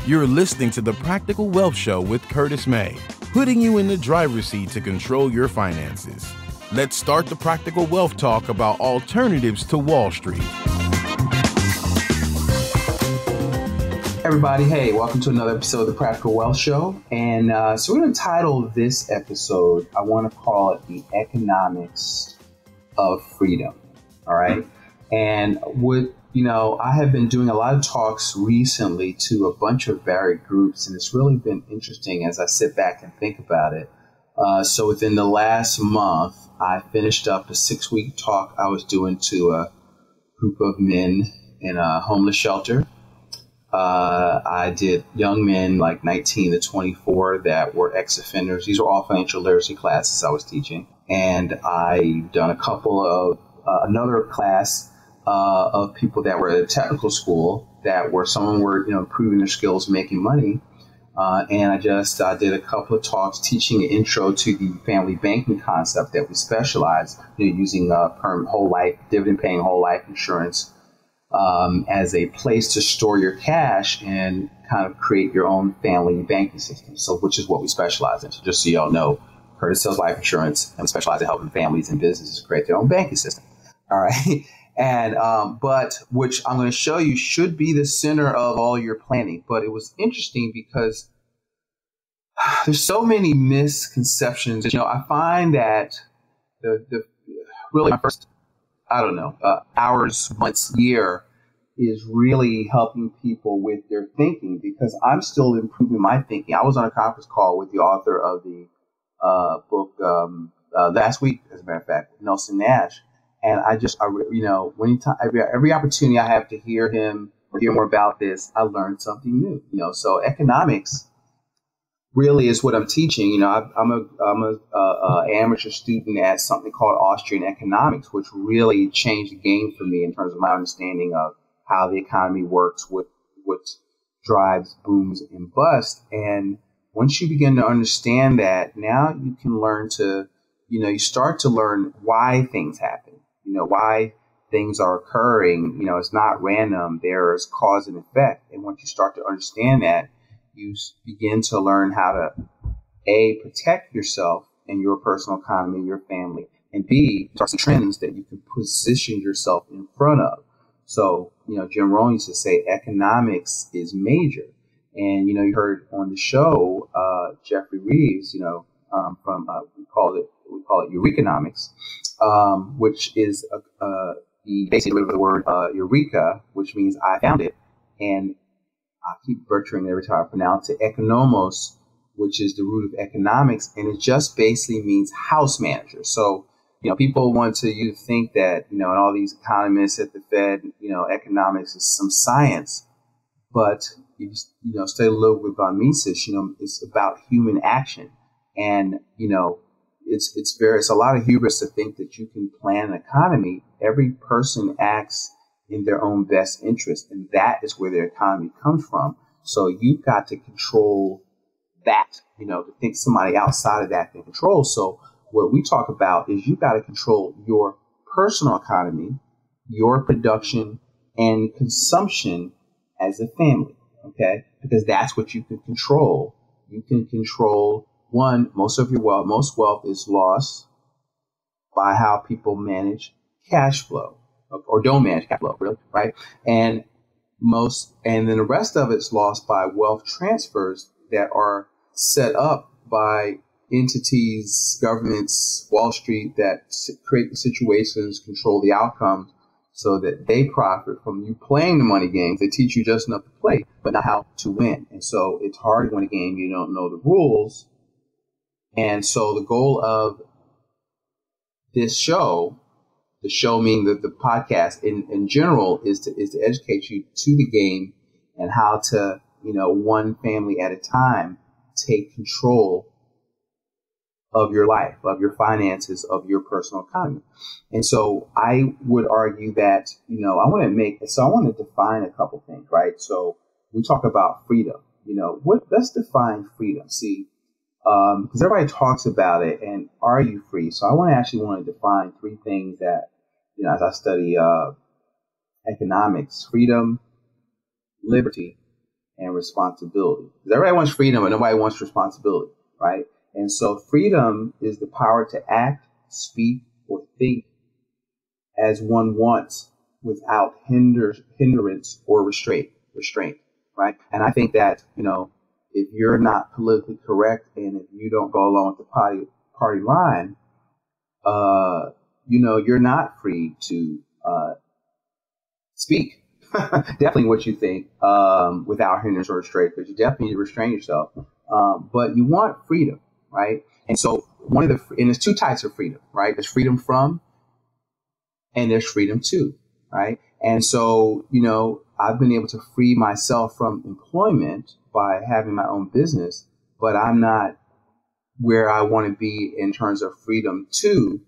You're listening to the Practical Wealth Show with Curtis May, putting you in the driver's seat to control your finances. Let's start the Practical Wealth Talk about alternatives to Wall Street. Everybody, hey, welcome to another episode of the Practical Wealth Show. And so we're going to title this episode, I want to call it The Economics of Freedom. All right. And I have been doing a lot of talks recently to a bunch of varied groups, and it's really been interesting as I sit back and think about it. So within the last month, I finished up a 6-week talk I was doing to a group of men in a homeless shelter. I did young men like 19 to 24 that were ex-offenders. These are all financial literacy classes I was teaching. And I done a couple of another class of people that were at a technical school that were improving their skills, making money. And I did a couple of talks teaching an intro to the family banking concept that we specialize using whole life, dividend paying whole life insurance as a place to store your cash and kind of create your own family banking system. So, which is what we specialize in. So just so y'all know, Curtis sells life insurance, and we specialize in helping families and businesses create their own banking system. All right. And, but which I'm going to show you should be the center of all your planning. But it was interesting because there's so many misconceptions. I find that really my first, hours, months, year is really helping people with their thinking because I'm still improving my thinking. I was on a conference call with the author of the book last week, as a matter of fact, Nelson Nash. And every opportunity I have to hear him or hear more about this, I learned something new. So economics really is what I'm teaching. I'm a amateur student at something called Austrian economics, which really changed the game for me in terms of my understanding of how the economy works, what drives booms and busts. And once you begin to understand that, now you can learn to, you start to learn why things happen, why things are occurring. It's not random. There's cause and effect. And once you start to understand that, you begin to learn how to, A, protect yourself and your personal economy, your family, and B, start some trends that you can position yourself in front of. So, Jim Rohn used to say economics is major. And, you heard on the show, Jeffrey Reeves, from, we call it Eurekonomics, which is the basic root of the word Eureka, which means I found it. And I keep butchering it every time I pronounce it. Economos, which is the root of economics, and it just basically means house manager. So, people want you to think that, and all these economists at the Fed, economics is some science. But if you study a little bit about Mises, it's about human action. And, it's a lot of hubris to think that you can plan an economy. Every person acts in their own best interest, and that is where their economy comes from. So you've got to control that, to think somebody outside of that can control. So what we talk about is you've got to control your personal economy, your production and consumption as a family, okay? Because that's what you can control. You can control, one, most wealth is lost by how people manage cash flow. Or don't manage cash flow, really, right? And then the rest of it's lost by wealth transfers that are set up by entities, governments, Wall Street that create the situations, control the outcomes, so that they profit from you playing the money games. They teach you just enough to play, but not how to win. And so it's hard to win a game you don't know the rules. And so the goal of this show, the show meaning the podcast in general, is to educate you to the game and how to, one family at a time, take control of your life, of your finances, of your personal economy. And so I would argue that, I want to define a couple things, right? So we talk about freedom, let's define freedom. See, because everybody talks about it, and are you free? So I want to define three things that, as I study economics: freedom, liberty, and responsibility. Because everybody wants freedom, but nobody wants responsibility, right? And so freedom is the power to act, speak, or think as one wants without hindrance or restraint, right? And I think that, if you're not politically correct and if you don't go along with the party line, you're not free to speak definitely what you think without hindrance or restraint, because you definitely need to restrain yourself. But you want freedom, right? And so and there's two types of freedom, right? There's freedom from and there's freedom to, right? And so, I've been able to free myself from employment by having my own business, but I'm not where I want to be in terms of freedom to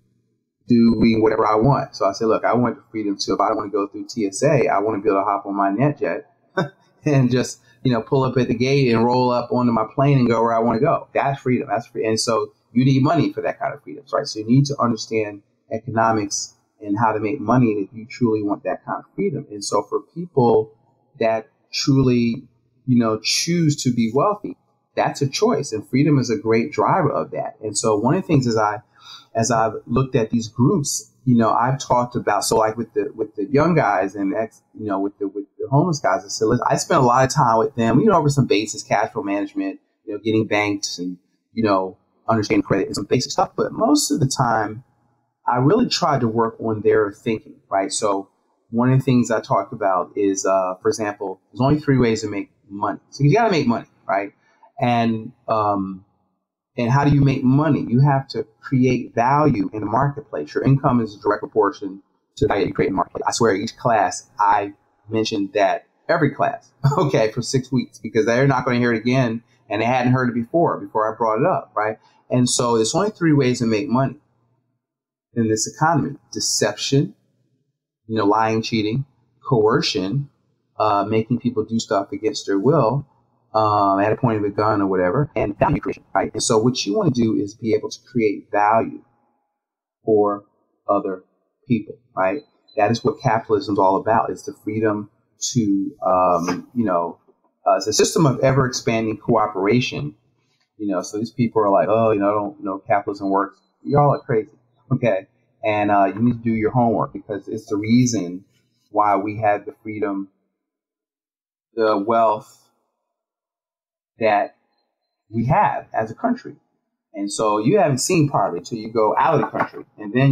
doing whatever I want. So I said, look, I want the freedom to, if I don't want to go through TSA, I want to be able to hop on my NetJet and just, pull up at the gate and roll up onto my plane and go where I want to go. That's freedom. That's free. And so you need money for that kind of freedom, right? So you need to understand economics and how to make money if you truly want that kind of freedom. And so for people that truly, choose to be wealthy, that's a choice. And freedom is a great driver of that. And so one of the things as I've looked at these groups, I've talked about, so like with the young guys and with the homeless guys, I said, listen, I spent a lot of time with them, over some basics, cash flow management, getting banked and, understanding credit and some basic stuff. But most of the time, I really tried to work on their thinking, right? So one of the things I talked about is, for example, there's only 3 ways to make money. So you got to make money, right? And how do you make money? You have to create value in the marketplace. Your income is a direct proportion to the value you create in the marketplace. I swear each class, I mentioned that every class, okay, for 6 weeks, because they're not going to hear it again. And they hadn't heard it before I brought it up, right? And so there's only 3 ways to make money in this economy: deception, lying, cheating; coercion, making people do stuff against their will, at a point of a gun or whatever; and value creation, right? And so what you want to do is be able to create value for other people, right? That is what capitalism is all about. It's the freedom to, it's a system of ever expanding cooperation. So these people are like, oh, I don't know, capitalism works. Y'all are crazy. Okay. And you need to do your homework, because it's the reason why we have the freedom, the wealth that we have as a country. And so you haven't seen poverty until you go out of the country. And then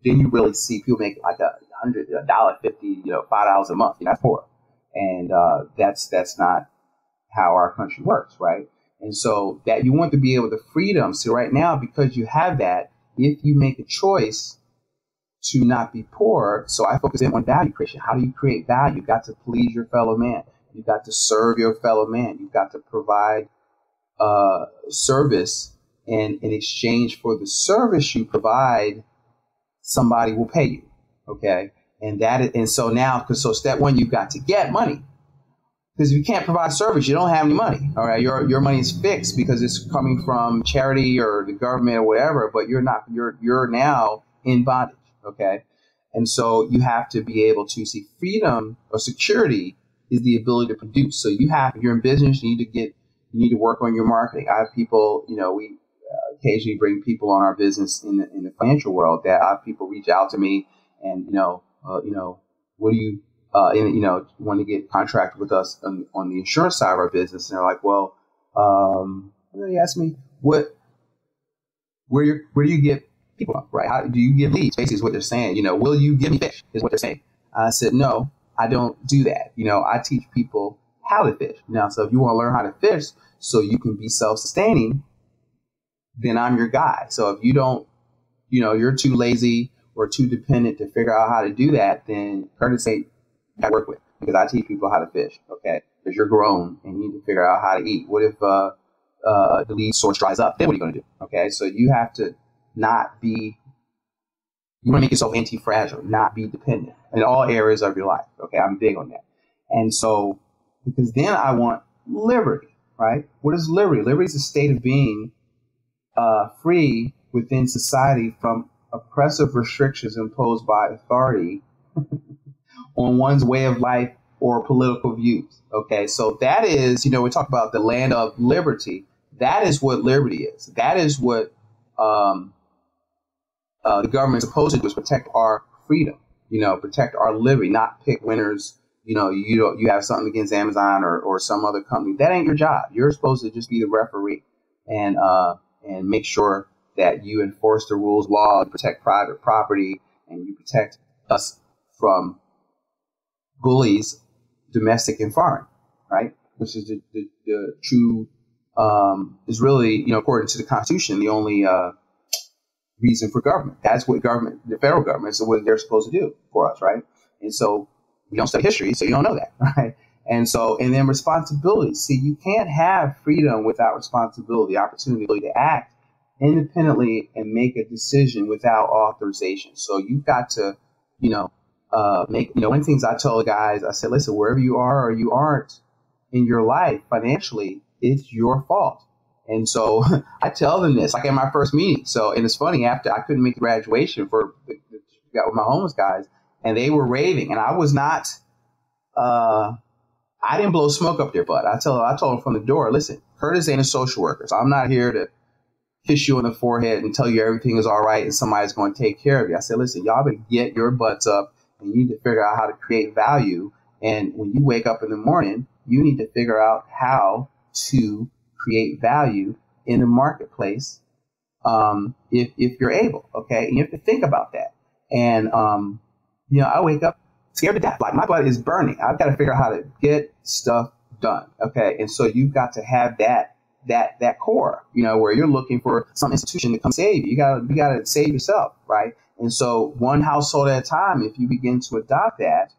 then you really see people make like $100, $1.50, $5 a month. That's poor. And that's not how our country works, right? And so that you want to be able to freedom. So right now, because you have that, if you make a choice to not be poor, so I focus in on value creation. How do you create value? You've got to please your fellow man. You've got to serve your fellow man. You've got to provide service, and in exchange for the service you provide, somebody will pay you. Okay. And so step one, you've got to get money. Because if you can't provide service, you don't have any money. All right, your money is fixed because it's coming from charity or the government or whatever. But you're now in bondage. Okay, and so you have to be able to see freedom or security is the ability to produce. So if you're in business, you need to work on your marketing. I have people, we occasionally bring people on our business in the financial world that I have people reach out to me and what do you want to get contracted with us on the insurance side of our business. And they're like, well, they asked me where do you get people from, right? How do you give leads? Basically is what they're saying. Will you give me fish is what they're saying. I said, no, I don't do that. I teach people how to fish. Now, so if you want to learn how to fish so you can be self-sustaining, then I'm your guy. So if you don't, you're too lazy or too dependent to figure out how to do that, then Curtis ain't I work with, because I teach people how to fish, okay? Because you're grown and you need to figure out how to eat. What if the lead source dries up? Then what are you going to do? Okay, so you have to you want to make yourself anti-fragile, not be dependent in all areas of your life, okay? I'm big on that. And so, because then I want liberty, right? What is liberty? Liberty is a state of being free within society from oppressive restrictions imposed by authority on one's way of life or political views. Okay, so that is, we talk about the land of liberty. That is what liberty is. That is what the government is supposed to do, is protect our freedom, protect our liberty, not pick winners. You have something against Amazon or some other company. That ain't your job. You're supposed to just be the referee and make sure that you enforce the rules of law, you protect private property, and you protect us from bullies, domestic and foreign, right? Which is the true, is really, according to the Constitution, the only reason for government. That's what the federal government is what they're supposed to do for us, right? And so you don't study history, so you don't know that, right? And then responsibility. See, you can't have freedom without responsibility, opportunity to act independently and make a decision without authorization. So you've got to, make, one of the things I tell the guys, I said, listen, wherever you are or you aren't in your life financially, it's your fault. And so I tell them this, like in my first meeting. So, and it's funny, after I couldn't make the graduation got with my homeless guys, and they were raving, and I was not, I didn't blow smoke up their butt. I told them from the door, listen, Curtis ain't a social worker, so I'm not here to kiss you on the forehead and tell you everything is all right and somebody's going to take care of you. I said, listen, y'all better get your butts up, and you need to figure out how to create value. And when you wake up in the morning, you need to figure out how to create value in the marketplace, if you're able. Okay, and you have to think about that. And I wake up scared to death. Like, my butt is burning. I've got to figure out how to get stuff done. Okay, and so you've got to have that core, where you're looking for some institution to come save you. You gotta save yourself, right? And so one household at a time, if you begin to adopt that,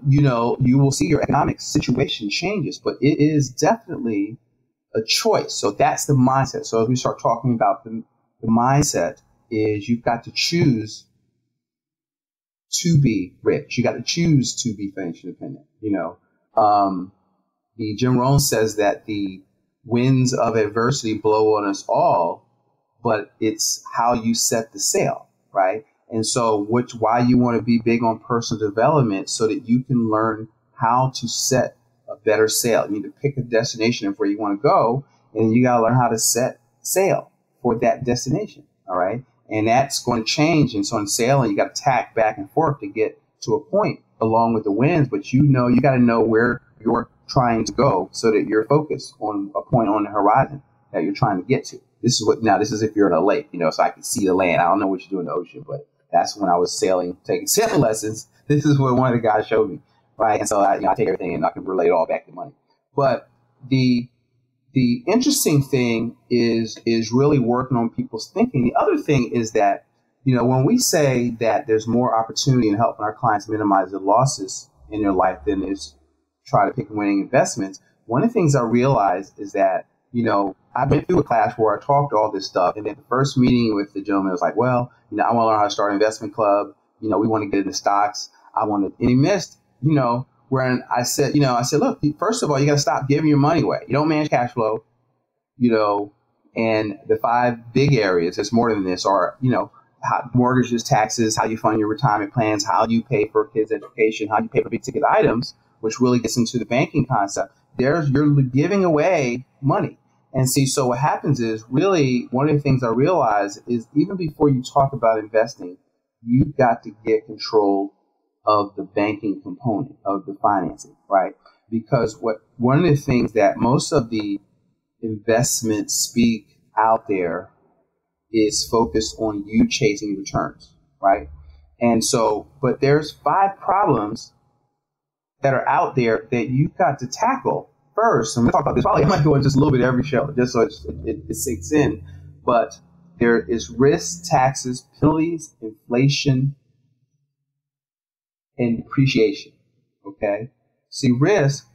you will see your economic situation changes, but it is definitely a choice. So that's the mindset. So as we start talking about the mindset, is you've got to choose to be rich. You got to choose to be financially independent. The Jim Rohn says that the winds of adversity blow on us all, but it's how you set the sail, right? And so why you want to be big on personal development, so that you can learn how to set a better sail. You need to pick a destination of where you want to go, and you got to learn how to set sail for that destination. All right. And that's going to change. And so in sailing, you got to tack back and forth to get to a point along with the winds. But you got to know where you're trying to go, so that you're focused on a point on the horizon that you're trying to get to. This is if you're in a lake, so I can see the land. I don't know what you do in the ocean, but that's when I was taking sailing lessons. This is what one of the guys showed me, right? And so I take everything and I can relate it all back to money. But the interesting thing is really working on people's thinking. The other thing is that, when we say that there's more opportunity in helping our clients minimize the losses in their life than is try to pick winning investments, one of the things I realized is that, I went through a class where I talked all this stuff. And then the first meeting with the gentleman was like, well, I want to learn how to start an investment club. We want to get into stocks. And he missed, where I said, look, first of all, you got to stop giving your money away. You don't manage cash flow, and the 5 big areas, there's more than this, are, mortgages, taxes, how you fund your retirement plans, how you pay for kids' education, how you pay for big ticket items, which really gets into the banking concept. You're giving away money. And see, so what happens is, really, one of the things I realized is, even before you talk about investing, you've got to get control of the banking component of the financing, right? Because one of the things that most of the investments speak out there is focused on you chasing returns, right? And so, but there's 5 problems that are out there that you've got to tackle first. I'm going to talk about this. Probably I might go into just a little bit every show, just so it sinks in. But there is risk, taxes, penalties, inflation, and depreciation. Okay. See, risk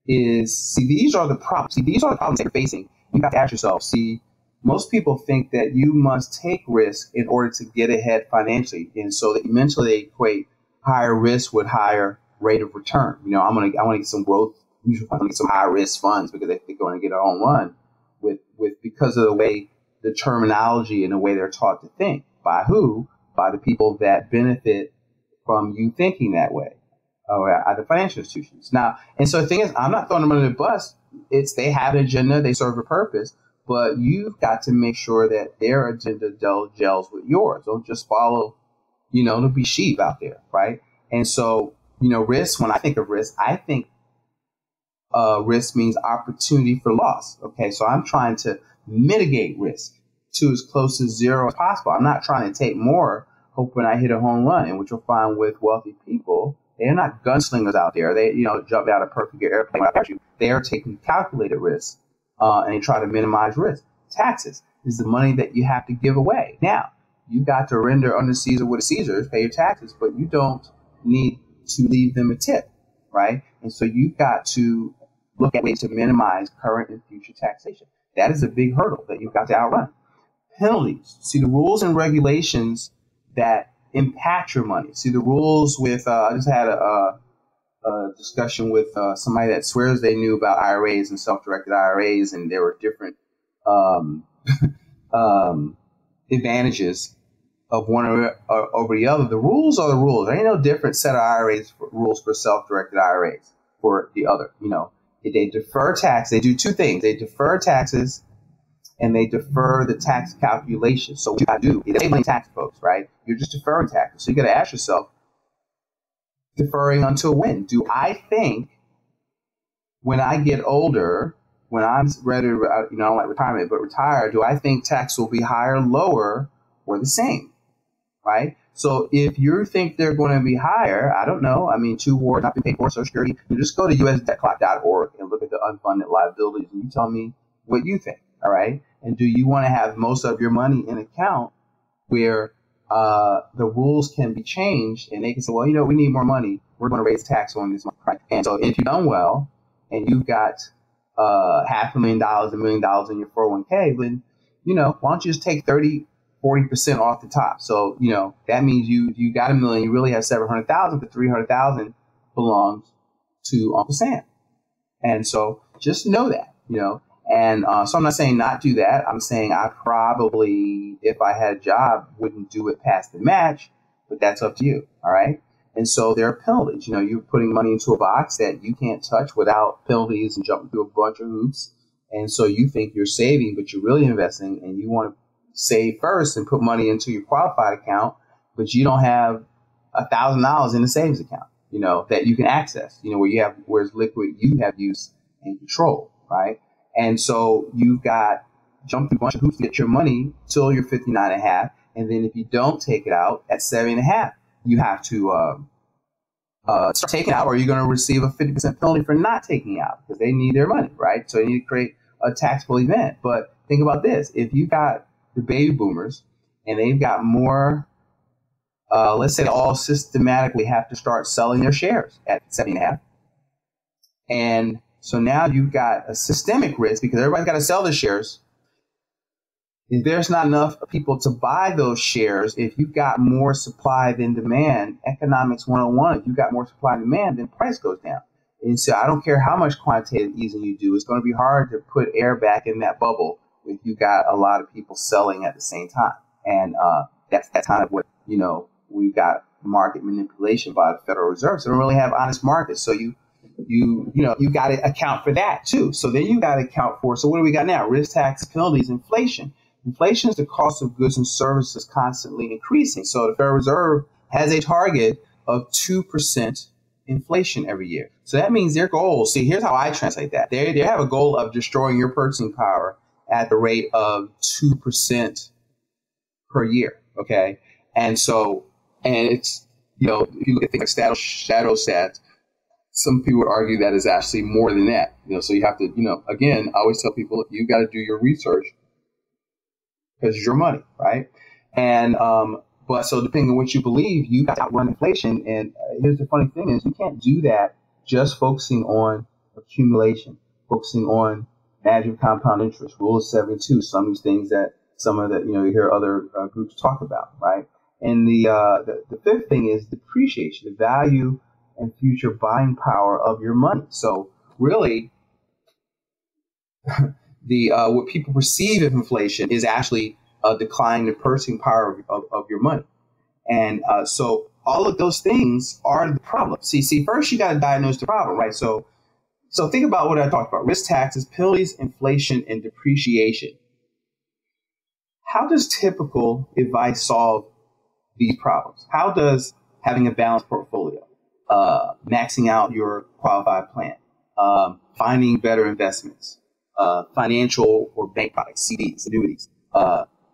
is, these are the problems. See, these are the problems that you're facing. You have to ask yourself, most people think that you must take risk in order to get ahead financially. And so that mentally they equate higher risk with higher rate of return. I want to get some growth, mutual funds, get some high risk funds, because they're going to get a home run because of the way the terminology and the way they're taught to think. By who? By the people that benefit from you thinking that way or at the financial institutions. Now, and so the thing is, I'm not throwing them under the bus. They have an agenda, they serve a purpose, but you've got to make sure that their agenda gels with yours. Don't just follow, there'll be sheep out there, right? And so, risk, when I think of risk, I think risk means opportunity for loss. Okay, so I'm trying to mitigate risk to as close to zero as possible. I'm not trying to take more, hoping I hit a home run, and which you'll find with wealthy people, they're not gunslingers out there. They, jump out of a perfect airplane without a parachute. They are taking calculated risks, and they try to minimize risk. Taxes is the money that you have to give away. Now, you got to render unto Caesar what is Caesar's, pay your taxes, but you don't need to leave them a tip, right? And so you've got to look at ways to minimize current and future taxation. That is a big hurdle that you've got to outrun. Penalties. See, the rules and regulations that impact your money. See, the rules with, I just had a discussion with somebody that swears they knew about IRAs and self-directed IRAs, and there were different advantages of one over the other. The rules are the rules. There ain't no different set of rules for self-directed IRAs for the other. They defer tax. They do two things. They defer taxes and they defer the tax calculation. So what you got to do is enabling tax folks, right? You're just deferring taxes. So you got to ask yourself, deferring until when? Do I think when I get older, when I'm ready to, I don't like retirement, but retire, do I think tax will be higher, lower, or the same, right? So if you think they're going to be higher, I don't know. I mean, 2 wars not been paid for, Social Security. You just go to usdebtclock.org and look at the unfunded liabilities, and you tell me what you think, all right? And do you want to have most of your money in account where the rules can be changed and they can say, well, we need more money. We're going to raise tax on this money, right? And so if you've done well and you've got $500,000, $1 million in your 401k, then, why don't you just take 40% off the top? So, that means you got $1 million, you really have 700,000, but 300,000 belongs to Uncle Sam. And so just know that, and so I'm not saying not do that. I'm saying I probably, if I had a job, wouldn't do it past the match, but that's up to you. All right. And so there are penalties. You're putting money into a box that you can't touch without penalties and jumping through a bunch of hoops. And so you think you're saving, but you're really investing, and you want to save first and put money into your qualified account, but you don't have $1,000 in the savings account, that you can access, where it's liquid, you have use and control, right? And so you've got jump through a bunch of hoops to get your money till you're 59 and a half. And then if you don't take it out at 70 and a half, you have to start taking out, or you're going to receive a 50% penalty for not taking out because they need their money, right? So you need to create a taxable event. But think about this. If you got the baby boomers and they've got more, let's say they all systematically have to start selling their shares at 70 and a half. And so now you've got a systemic risk because everybody's got to sell their shares. If there's not enough people to buy those shares, if you've got more supply than demand, economics 101, if you've got more supply and demand, then price goes down. And so I don't care how much quantitative easing you do, it's going to be hard to put air back in that bubble if you got a lot of people selling at the same time. And that's kind of what, we've got market manipulation by the Federal Reserve. So they don't really have honest markets. So you got to account for that too. So then you got to account for, so what do we got now? Risk, tax, penalties, inflation. Inflation is the cost of goods and services constantly increasing. So the Federal Reserve has a target of 2% inflation every year. So that means their goal, see, here's how I translate that. They have a goal of destroying your purchasing power at the rate of 2% per year. Okay. And so, and it's, if you look at things like shadow stats, some people would argue that is actually more than that. So you have to, again, I always tell people, you got to do your research because it's your money, right? And, but so depending on what you believe, you got to outrun inflation. And here's the funny thing is you can't do that just focusing on accumulation, focusing on managing compound interest, rule of 72, some of these things that some of the, you hear other groups talk about, right? And the fifth thing is depreciation, the value and future buying power of your money. So really, what people perceive of inflation is actually a decline in the purchasing power of your money. And so all of those things are the problem. See, first you got to diagnose the problem, right? So think about what I talked about: risk, taxes, penalties, inflation, and depreciation. How does typical advice solve these problems? How does having a balanced portfolio, maxing out your qualified plan, finding better investments, financial or bank products, CDs, annuities,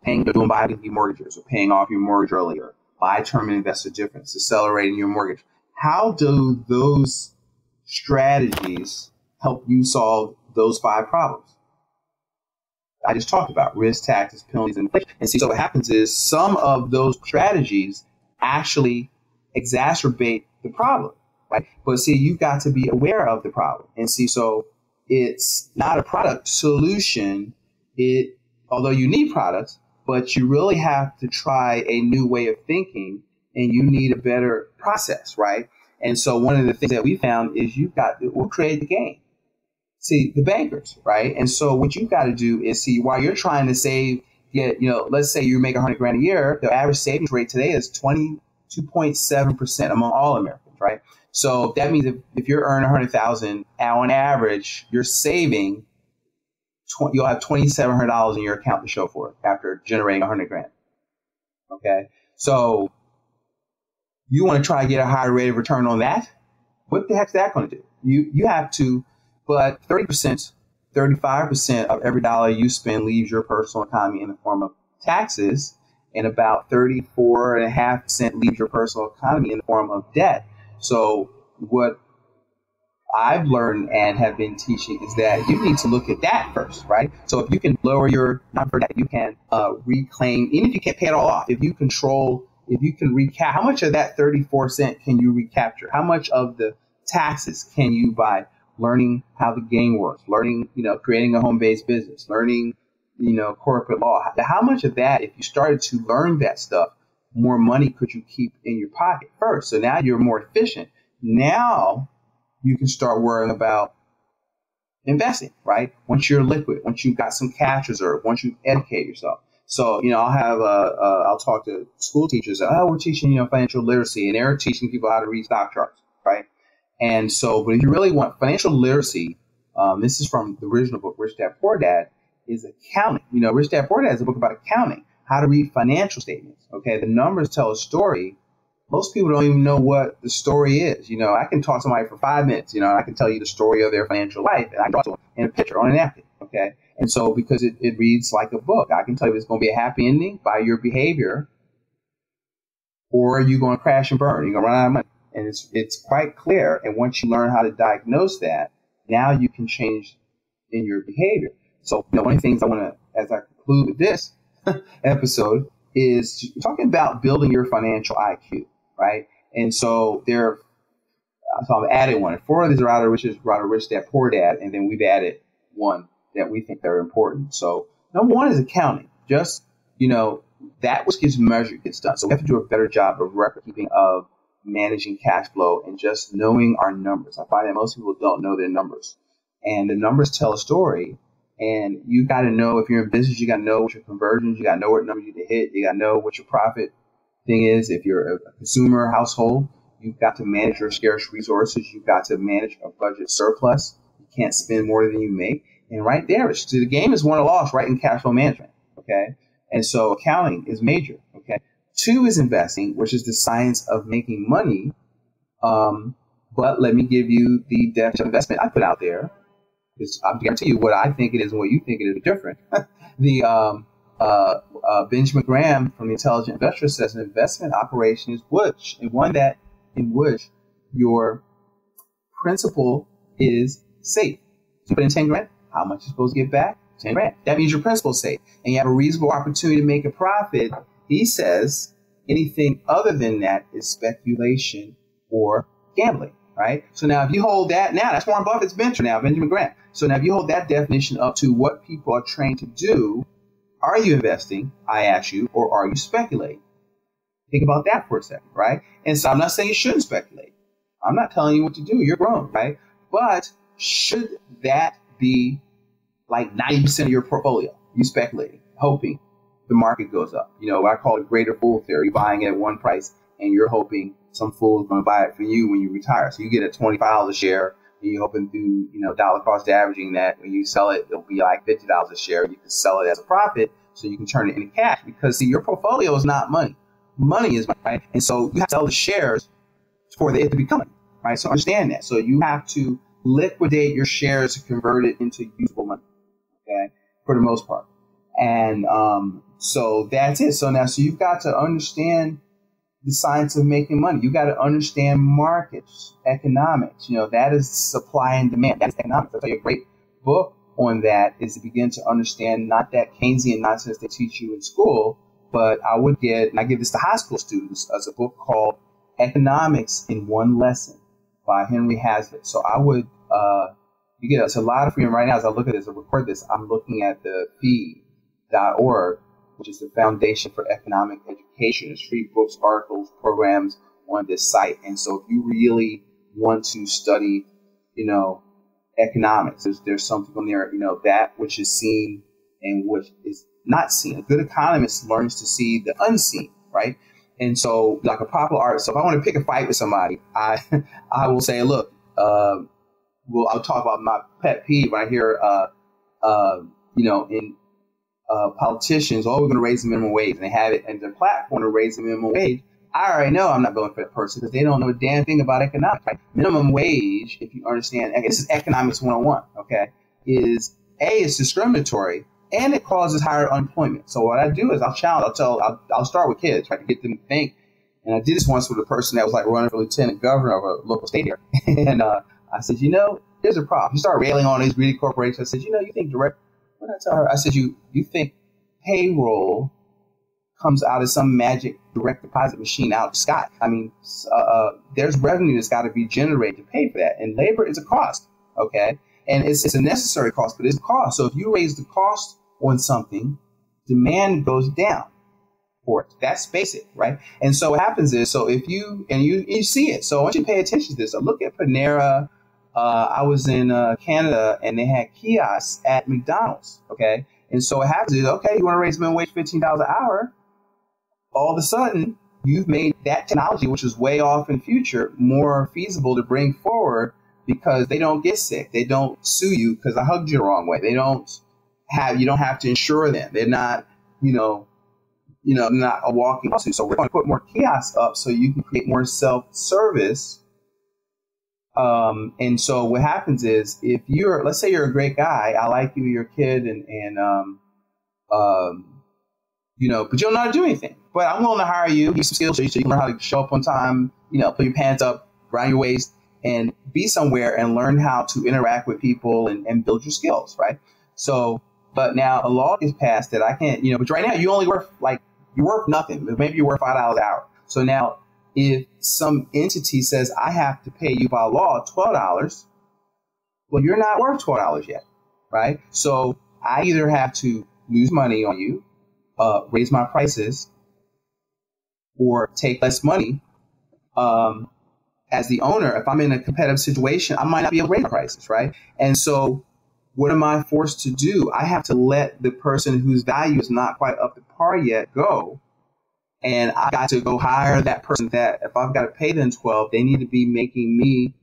doing bi-weekly mortgages or paying off your mortgage earlier, buy term and investor difference, accelerating your mortgage. How do those strategies help you solve those 5 problems I just talked about: risk, taxes, penalties, and inflation? And see, so what happens is some of those strategies actually exacerbate the problem, right? But see, you've got to be aware of the problem. And see, so it's not a product solution. Although you need products, but you really have to try a new way of thinking, and you need a better process, right? And so one of the things that we found is we'll create the game. See, the bankers, right? And so what you've got to do is see, while you're trying to save, let's say you make $100,000 a year, the average savings rate today is 22.7% among all Americans, right? So that means if you're earning $100,000 on average, you're saving, you'll have $2,700 in your account to show for it after generating $100,000. Okay, so you want to try to get a higher rate of return on that? What the heck's that going to do? You have to. But 30%, 35% of every dollar you spend leaves your personal economy in the form of taxes, and about 34.5% leaves your personal economy in the form of debt. So what I've learned and have been teaching is that you need to look at that first, right? So if you can lower your number, that you can reclaim, even if you can't pay it all off, if you can how much of that 34% can you recapture? How much of the taxes can you buy? Learning how the game works, learning, creating a home-based business, learning, corporate law. How much of that, if you started to learn that stuff, more money could you keep in your pocket first? So now you're more efficient. Now you can start worrying about investing, right? Once you're liquid, once you've got some cash reserve, once you educate yourself. So, I'll talk to school teachers. We're teaching, financial literacy, and they're teaching people how to read stock charts, right? And so, but if you really want financial literacy, this is from the original book, Rich Dad Poor Dad, is accounting. Rich Dad Poor Dad is a book about accounting, how to read financial statements. Okay, the numbers tell a story. Most people don't even know what the story is. I can talk to somebody for 5 minutes. I can tell you the story of their financial life, and I can talk to them in a picture on a napkin. Okay, and so because it reads like a book, I can tell you it's going to be a happy ending by your behavior, or you're going to crash and burn. You're going to run out of money. And it's quite clear. And once you learn how to diagnose that, now you can change in your behavior. So, one of the things I want to, as I conclude with this episode, is talking about building your financial IQ, right? And so I've added one. 4 of these are out of Rich Dad Poor Dad, and then we've added one that we think are important. So number 1 is accounting. Just, that which gets measured gets done. So we have to do a better job of record keeping, of managing cash flow, and just knowing our numbers. I find that most people don't know their numbers, and the numbers tell a story. And you got to know, if you're in business, you got to know what your conversions, you got to know what numbers you need to hit, you got to know what your profit thing is. If you're a consumer household, you've got to manage your scarce resources. You've got to manage a budget surplus. You can't spend more than you make. And right there, the game is won or lost right in cash flow management. Okay, and so accounting is major. Okay. 2 is investing, which is the science of making money. But let me give you the definition of investment I put out there, because I'll guarantee you what I think it is and what you think it is different. The Benjamin Graham from the Intelligent Investor says an investment operation is one in which your principal is safe. So you put in 10 grand, how much are you supposed to get back? 10 grand. That means your principal is safe, and you have a reasonable opportunity to make a profit. He says anything other than that is speculation or gambling, right? So now if you hold that, now that's Warren Buffett's venture now, Benjamin Graham. So now if you hold that definition up to what people are trained to do, are you investing, I ask you, or are you speculating? Think about that for a second, right? And so I'm not saying you shouldn't speculate. I'm not telling you what to do. You're grown, right? But should that be like 90% of your portfolio? You speculating, hoping the market goes up. I call it greater fool theory, buying at one price and you're hoping some fool is going to buy it for you when you retire. So you get a $25 a share, and you're hoping through, dollar cost averaging that when you sell it, it'll be like $50 a share. You can sell it as a profit so you can turn it into cash, because see, your portfolio is not money. Money is money, right? And so you have to sell the shares for it to become money, right? So understand that. So you have to liquidate your shares to convert it into usable money, okay, for the most part. And so that's it. So you've got to understand the science of making money. You got to understand markets, economics. That is supply and demand. That's economics. I'll tell you a great book on that is to begin to understand not that Keynesian nonsense they teach you in school, but I give this to high school students as a book called Economics in One Lesson by Henry Hazlitt. So I would, it's a lot of freedom right now. As I look at this, I record this, I'm looking at the fee.org, which is the Foundation for Economic Education. There's free books, articles, programs on this site. And so if you really want to study, economics, there's something on there, that which is seen and which is not seen. A good economist learns to see the unseen, right? And so like a popular artist, so if I want to pick a fight with somebody, I will say, look, I'll talk about my pet peeve when I hear, in politicians, we're going to raise the minimum wage, and they have it and their platform to raise the minimum wage. I already know I'm not voting for that person because they don't know a damn thing about economics. Right? Minimum wage, if you understand, this is economics 101, okay, it's discriminatory and it causes higher unemployment. So what I do is I'll start with kids, right, to get them to think. And I did this once with a person that was like running for lieutenant governor of a local state here. And I said, there's a problem. You start railing on these greedy corporations. I said, you think what did I tell her? I said, you think payroll comes out of some magic direct deposit machine out of the sky? I mean, there's revenue that's got to be generated to pay for that. And labor is a cost, okay? And it's a necessary cost, but it's a cost. So if you raise the cost on something, demand goes down for it. That's basic, right? And so what happens is, so if you see it, so I want you to pay attention to this. So look at Panera. I was in Canada, and they had kiosks at McDonald's, okay? And so what happens is, okay, you want to raise minimum wage $15 an hour, all of a sudden, you've made that technology, which is way off in the future, more feasible to bring forward because they don't get sick. They don't sue you because I hugged you the wrong way. You don't have to insure them. They're not, not a walking lawsuit. So we're going to put more kiosks up so you can create more self-service. And so what happens is, if let's say you're a great guy, I like you, you're a kid, but you don't know how to do anything. But I'm willing to hire you, give you some skills so you can learn how to show up on time, put your pants up, grind your waist, and be somewhere and learn how to interact with people and build your skills, right? So, but now a law is passed that I can't, but right now you only worth you're worth nothing. Maybe you're worth $5 an hour. So now if some entity says I have to pay you by law $12, well, you're not worth $12 yet, right? So I either have to lose money on you, raise my prices, or take less money. As the owner, if I'm in a competitive situation, I might not be able to raise my prices, right? And so what am I forced to do? I have to let the person whose value is not quite up to par yet go. And I got to go hire that person that if I've got to pay them $12, they need to be making me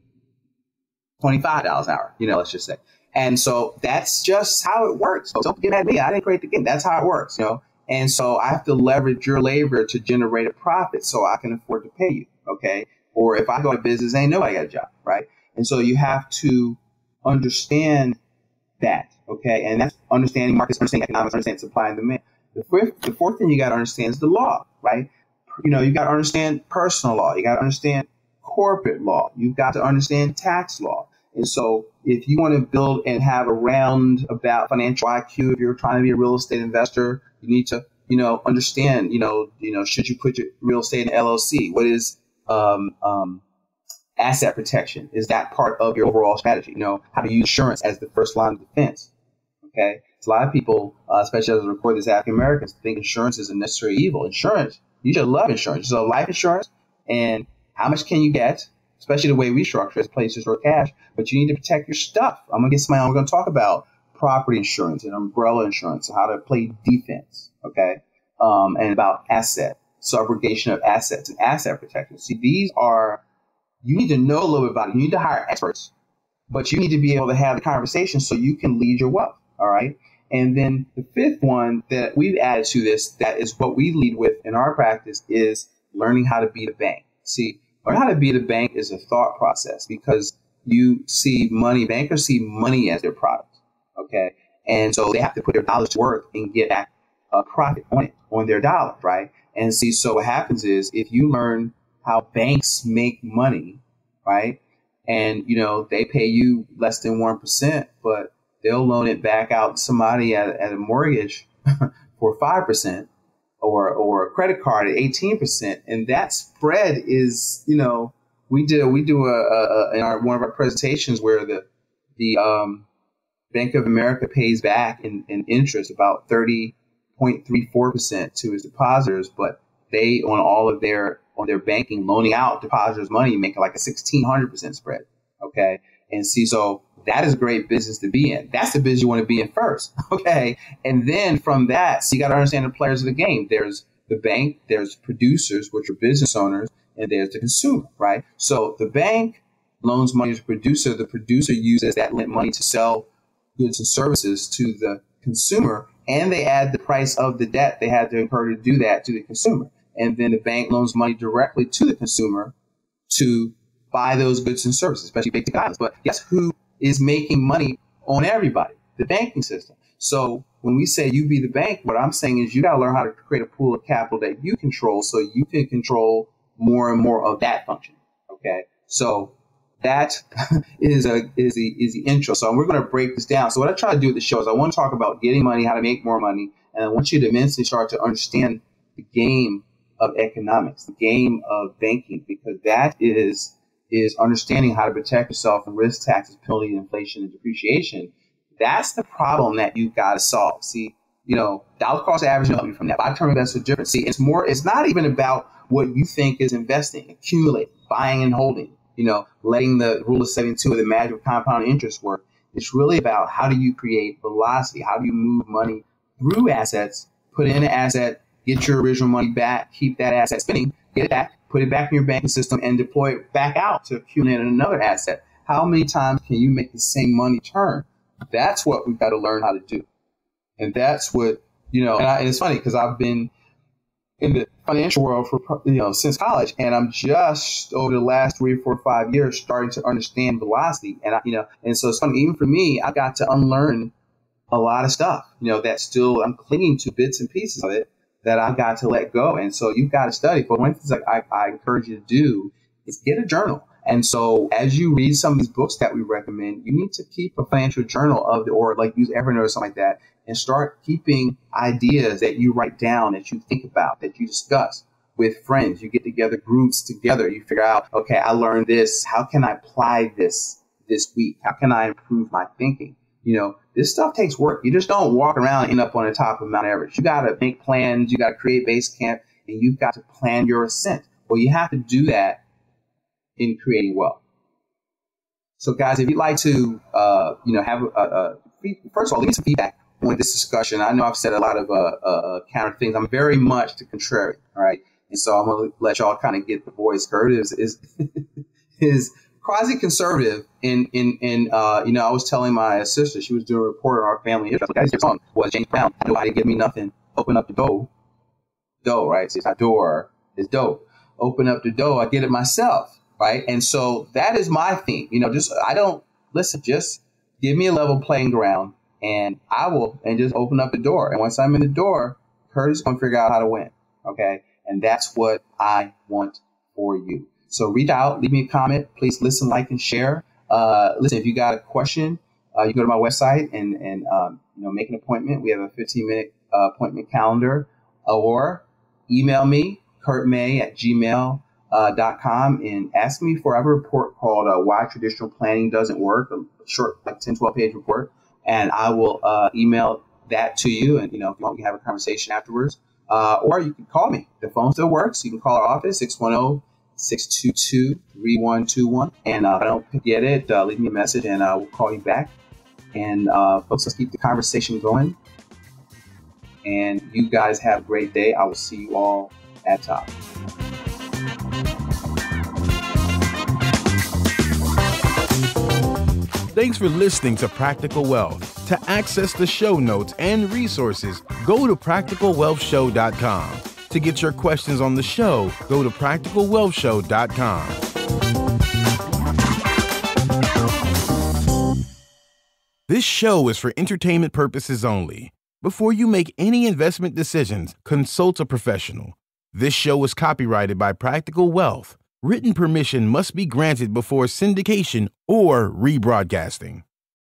$25 an hour, let's just say. And so that's just how it works. So don't get mad at me. I didn't create the game. That's how it works, And so I have to leverage your labor to generate a profit so I can afford to pay you, okay? Or if I go to business, ain't nobody got a job, right? And so you have to understand that, okay? And that's understanding markets, understanding economics, understanding supply and demand. The fourth thing you got to understand is the law, right? You got to understand personal law. You got to understand corporate law. You've got to understand tax law. And so if you want to build and have a roundabout financial IQ, if you're trying to be a real estate investor, you need to, understand, should you put your real estate in LLC? What is asset protection? Is that part of your overall strategy? How to use insurance as the first line of defense. Okay. So a lot of people, especially as I record this, African Americans, think insurance is a necessary evil. Insurance, you should love insurance. So life insurance, and how much can you get? Especially the way we structure as places to store cash, but you need to protect your stuff. I'm going to talk about property insurance and umbrella insurance and how to play defense, okay? And about asset subrogation of assets and asset protection. See, you need to know a little bit about it. You need to hire experts, but you need to be able to have the conversation so you can lead your wealth. All right. And then the fifth one that we've added to this, that is what we lead with in our practice, is learning how to be the bank. See, learn how to be the bank is a thought process, because you see money, bankers see money as their product. Okay. And so they have to put their dollars to work and get back a profit on it, on their dollars. Right. And see, so what happens is, if you learn how banks make money, right, and, they pay you less than 1%, but they'll loan it back out to somebody at a mortgage for 5%, or a credit card at 18%. And that spread is, we do in one of our presentations where the Bank of America pays back in interest about 30.34% to its depositors, but they, on their banking, loaning out depositors' money, make like a 1,600% spread. Okay. And see, so that is a great business to be in. That's the business you want to be in first. Okay. And then from that, so you got to understand the players of the game. There's the bank, there's producers, which are business owners, and there's the consumer, right? So the bank loans money to the producer uses that lent money to sell goods and services to the consumer, and they add the price of the debt they had to incur to do that to the consumer. And then the bank loans money directly to the consumer to buy those goods and services, especially big ticket items. But guess who is making money on everybody? The banking system. So when we say you be the bank, what I'm saying is you got to learn how to create a pool of capital that you control, so you can control more and more of that function. Okay. So that is the intro. So we're going to break this down. So what I try to do with the show is I want to talk about getting money, how to make more money. And I want you to immensely start to understand the game of economics, the game of banking, because that is understanding how to protect yourself from risk, taxes, penalties, inflation, and depreciation. That's the problem that you've got to solve. See, dollar cost average will help you from that. Buy term investment is different. See, it's not even about what you think is investing, accumulating, buying and holding, letting the rule of 72 or the magic of compound interest work. It's really about how do you create velocity? How do you move money through assets, put in an asset, get your original money back, keep that asset spinning, get it back, put it back in your banking system, and deploy it back out to accumulate another asset. How many times can you make the same money turn? That's what we've got to learn how to do. And that's what, and it's funny because I've been in the financial world for, since college, and I'm just over the last 3 or 4 or 5 years starting to understand velocity. And, and so it's funny, even for me, I got to unlearn a lot of stuff, that still I'm clinging to bits and pieces of it that I've got to let go. And so you've got to study. But one of the things I encourage you to do is get a journal. And so as you read some of these books that we recommend, you need to keep a financial journal or like use Evernote or something like that, and start keeping ideas that you write down, that you think about, that you discuss with friends. You get together, groups together. You figure out, okay, I learned this. How can I apply this week? How can I improve my thinking? This stuff takes work. You just don't walk around and end up on the top of Mount Everest. You got to make plans. You got to create base camp, and you've got to plan your ascent. Well, you have to do that in creating wealth. So, guys, if you'd like to, have first of all, leave some feedback on this discussion. I know I've said a lot of counter things. I'm very much the contrary. All right, and so I'm gonna let y'all kind of get the voice. Kurt is quasi-conservative I was telling my sister, she was doing a report on our family history. Guys, your song was James Brown. Nobody give me nothing. Open up the dough, right? So it's not door, it's dough. Open up the dough. I get it myself, right? And so that is my theme. Just give me a level playing ground, and just open up the door. And once I'm in the door, Kurt is going to figure out how to win. Okay. And that's what I want for you. So reach out, leave me a comment. Please listen, like, and share. Listen, if you got a question, you go to my website and make an appointment. We have a 15-minute appointment calendar, or email me, kurtmay@gmail.com, and ask me for. I have a report called Why Traditional Planning Doesn't Work, a short, 10, 12-page report. And I will email that to you. And, if you want, we can have a conversation afterwards. Or you can call me. The phone still works. You can call our office, 610-622-3121. And if I don't get it, leave me a message and I will call you back. And folks, let's keep the conversation going. And you guys have a great day. I will see you all at top. Thanks for listening to Practical Wealth. To access the show notes and resources, go to practicalwealthshow.com. To get your questions on the show, go to practicalwealthshow.com. This show is for entertainment purposes only. Before you make any investment decisions, consult a professional. This show is copyrighted by Practical Wealth. Written permission must be granted before syndication or rebroadcasting.